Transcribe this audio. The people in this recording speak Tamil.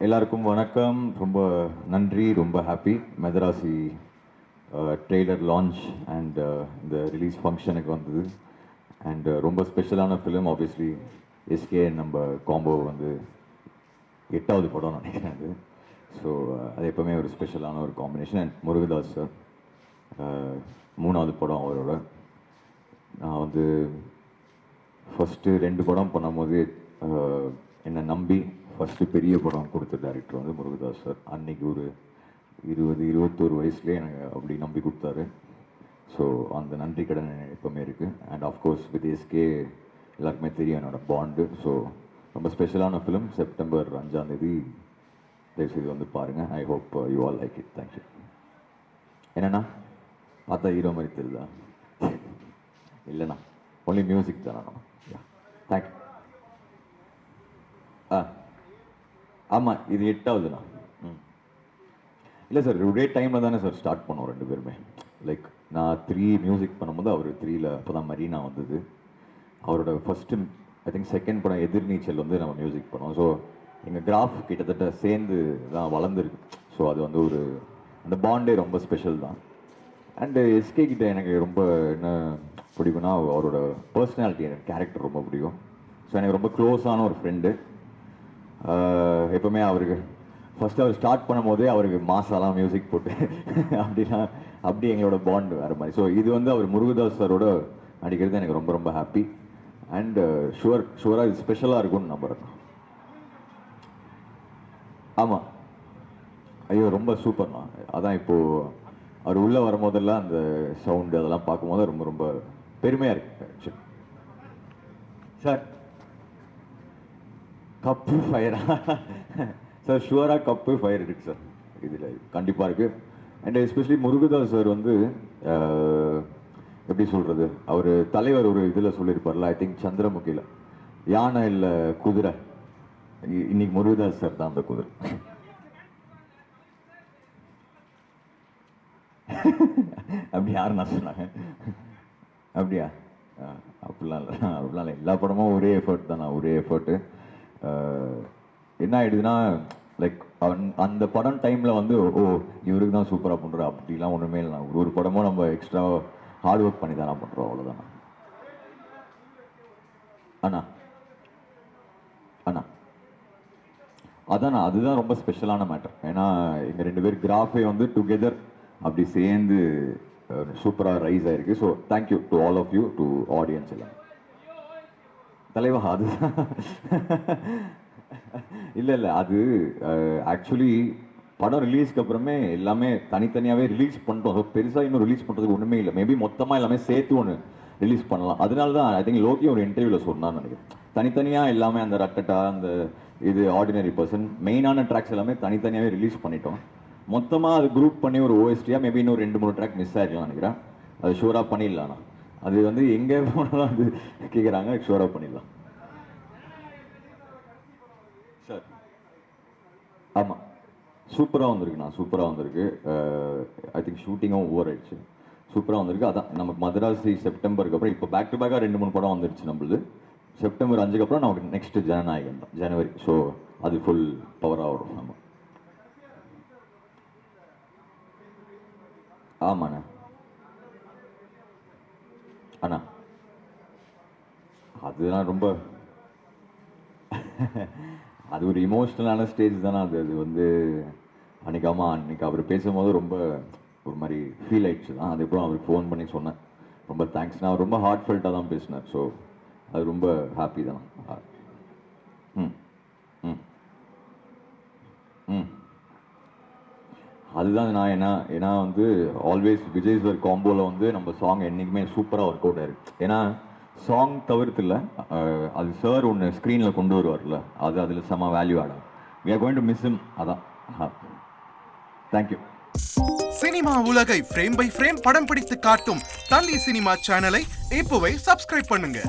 எல்லாருக்கும் வணக்கம். ரொம்ப நன்றி, ரொம்ப ஹாப்பி. மெதராசி ட்ரெய்லர் லான்ச் அண்ட் இந்த ரிலீஸ் ஃபங்க்ஷனுக்கு வந்தது. அண்ட் ரொம்ப ஸ்பெஷலான ஃபிலிம். ஆப்வியஸ்லி எஸ்கே நம்ம காம்போ வந்து 8வது படம் நினைக்கிறேன் அது. ஸோ அது எப்போவுமே ஒரு ஸ்பெஷலான ஒரு காம்பினேஷன். அண்ட் முருகதாஸ் சார் 3வது படம் அவரோட. நான் வந்து ஃபஸ்ட்டு 2 படம் பண்ணும்போது என்னை நம்பி ஃபஸ்ட்டு பெரிய படம் கொடுத்த டைரக்டர் வந்து முருகதாஸ் சார். அன்னைக்கு ஒரு 21 வயசுலேயே எனக்கு அப்படி நம்பி கொடுத்தாரு. ஸோ அந்த நன்றி கடன் எப்போவுமே இருக்குது. அண்ட் ஆஃப்கோர்ஸ் வித் எஸ்கே எல்லாருக்குமே தெரியும் என்னோடய பாண்டு. ஸோ ரொம்ப ஸ்பெஷலான ஃபிலிம். செப்டம்பர் 5ஆம் தேதி தயவுசெய்து வந்து பாருங்கள். I hope you all like it. Thank you. என்னண்ணா பார்த்தா ஹீரோ மாதிரி தெரியுதா? இல்லைண்ணா, ஒன்லி மியூசிக் தானண்ணா. தேங்க்யூ. ஆமாம், இது 8வதுண்ணா. இல்லை சார், ஒரே டைமில் தானே சார் ஸ்டார்ட் பண்ணோம் 2 பேருமே. லைக் நான் 3 மியூசிக் பண்ணும்போது அவர் 3ல் அப்போ தான் மரீனா வந்தது. அவரோட ஃபஸ்ட்டு ஐ திங்க் செகண்ட் படம் எதிர்நீச்சல் வந்து நம்ம மியூசிக் பண்ணோம். ஸோ எங்கள் கிராஃப் கிட்டத்தட்ட சேர்ந்து தான் வளர்ந்துருக்கு. ஸோ அது வந்து ஒரு அந்த பாண்டே ரொம்ப ஸ்பெஷல் தான். அண்டு எஸ்கே கிட்ட எனக்கு ரொம்ப என்ன பிடிக்கும்னா அவரோட பர்சனாலிட்டி, எனக்கு கேரக்டர் ரொம்ப பிடிக்கும். ஸோ எனக்கு ரொம்ப க்ளோஸான ஒரு ஃப்ரெண்டு. எப்போவுமே அவருக்கு ஃபஸ்ட்டு அவர் ஸ்டார்ட் பண்ணும் போதே அவருக்கு மாசாலாம் மியூசிக் போட்டு அப்படி எங்களோட பாண்ட் வேறு மாதிரி. ஸோ இது வந்து அவர் முருகதாஸ் சாரோட நடிக்கிறது எனக்கு ரொம்ப ரொம்ப ஹாப்பி. அண்டு ஷுவராக இது ஸ்பெஷலாக இருக்கும்னு நம்புறேன். ஆமாம், ஐயோ ரொம்ப சூப்பர்ண்ணா. அதான் இப்போது அவர் உள்ளே வரும்போதெல்லாம் அந்த சவுண்டு அதெல்லாம் பார்க்கும்போது ரொம்ப ரொம்ப பெருமையாக இருக்கு. சார் கப்பு ஃபயரா? சார் ஷுவராக கப்பு ஃபயர் இருக்குது சார், இதில் கண்டிப்பாக இருக்குது. அண்ட் எஸ்பெஷலி முருகதாஸ் சார் வந்து எப்படி சொல்கிறது, அவர் தலைவர் ஒரு இதில் சொல்லியிருப்பார்ல, ஐ திங்க் சந்திரமுகியில், யானை இல்லை குதிரை, இன்னைக்கு முருகதாஸ் சார் தான் அந்த குதிரை. அப்படி யார் நான் சொன்னாங்க? அப்படியா? அப்படிலாம் இல்லை. எல்லா படமும் ஒரே எஃபர்ட் தானே, ஒரே எஃபர்ட்டு. என்ன ஆகிடுதுன்னா லைக் அந்த படம் டைமில் வந்து இவருக்கு தான் சூப்பராக பண்ணுறோம் அப்படிலாம் ஒன்றுமே இல்லை. ஒரு படமும் நம்ம எக்ஸ்ட்ரா ஹார்ட் ஒர்க் பண்ணி தானே பண்ணுறோம், அவ்வளோதானா. அண்ணா அதாண்ணா, அதுதான் ரொம்ப ஸ்பெஷலான மேட்டர். ஏன்னா எங்கள் 2 பேர் கிராஃபே வந்து டுகெதர் அப்படி சேர்ந்து சூப்பராக ரைஸ் ஆயிருக்கு. So thank you to all of you, to audience எல்லாம். தலைவா அது இல்லை அது ஆக்சுவலி படம் ரிலீஸ்க்கு அப்புறமே எல்லாமே தனித்தனியாகவே ரிலீஸ் பண்ணிட்டோம். ஸோ பெருசாக இன்னும் ரிலீஸ் பண்ணுறதுக்கு ஒன்றுமே இல்லை. மேபி மொத்தமாக எல்லாமே சேர்த்து ஒன்று ரிலீஸ் பண்ணலாம். அதனால தான் ஐ திங்க் லோக்கி ஒரு இன்டர்வியூவில் சொன்னான்னு நினைக்கிறேன். தனித்தனியாக எல்லாமே அந்த ரட்டட்டா, அந்த இது ஆர்டினரி பர்சன், மெயினான ட்ராக்ஸ் எல்லாமே தனித்தனியாகவே ரிலீஸ் பண்ணிட்டோம். மொத்தமாக அது குரூப் பண்ணி ஒரு ஓஎஸ்டியாக மேபி இன்னும் 2-3 ட்ராக் மிஸ் ஆகிருக்கலாம் நினைக்கிறேன். அது ஷூராக பண்ணிடலாண்ணா. அது வந்து எங்கே போனாலும் அது கேட்குறாங்க, ஷூராக பண்ணிடலாம் சார். ஆமாம், சூப்பராக வந்திருக்குண்ணா, சூப்பராக வந்திருக்கு. ஐ திங்க் ஷூட்டிங்கும் ஓவர் ஆயிடுச்சு. சூப்பராக வந்திருக்கு. அதான் நமக்கு மதராசி செப்டம்பருக்கு அப்புறம் இப்போ பேக் டு பேக்காக 2-3 படம் வந்துருச்சு நம்மளுது. செப்டம்பர் 5க்கு அப்புறம் நமக்கு நெக்ஸ்ட்டு ஜனநாயகன் தான், ஜனவரி. ஸோ அது ஃபுல் பவராக வரும். ஆமாம் ஆமாண்ணா. அண்ணா அதுதான் ரொம்ப அது ஒரு இமோஷ்னலான ஸ்டேஜ் தானே அது. அது வந்து அன்னைக்கு அவர் பேசும்போது ரொம்ப ஒரு மாதிரி ஃபீல் ஆயிடுச்சு தான். அதுக்கப்புறம் அவருக்கு ஃபோன் பண்ணி சொன்னேன், ரொம்ப தேங்க்ஸ். நான் ரொம்ப ஹார்ட் ஃபெல்ட்டாக தான் பேசினேன். ஸோ அது ரொம்ப ஹாப்பி தான். ம் ம் ம் அதுதான் நான் ஏன்னா வந்து ஆல்வேஸ் விஜய் சார் காம்போவில் வந்து நம்ம சாங் என்றைக்குமே சூப்பராக ஒர்க் அவுட் ஆயிருக்கு. ஏன்னா சாங் தவிர்த்து இல்லை, அது சார் ஒன்று ஸ்க்ரீனில் கொண்டு வருவார்ல, அது அதில் செம்ம வேல்யூ ஆடும். We are going to miss him. அதான். தேங்க்யூ. சினிமா உலகை ஃப்ரேம் பை ஃப்ரேம் படம் பிடித்து காட்டும் தந்தி சினிமா சேனலை இப்போவே சப்ஸ்கிரைப் பண்ணுங்க.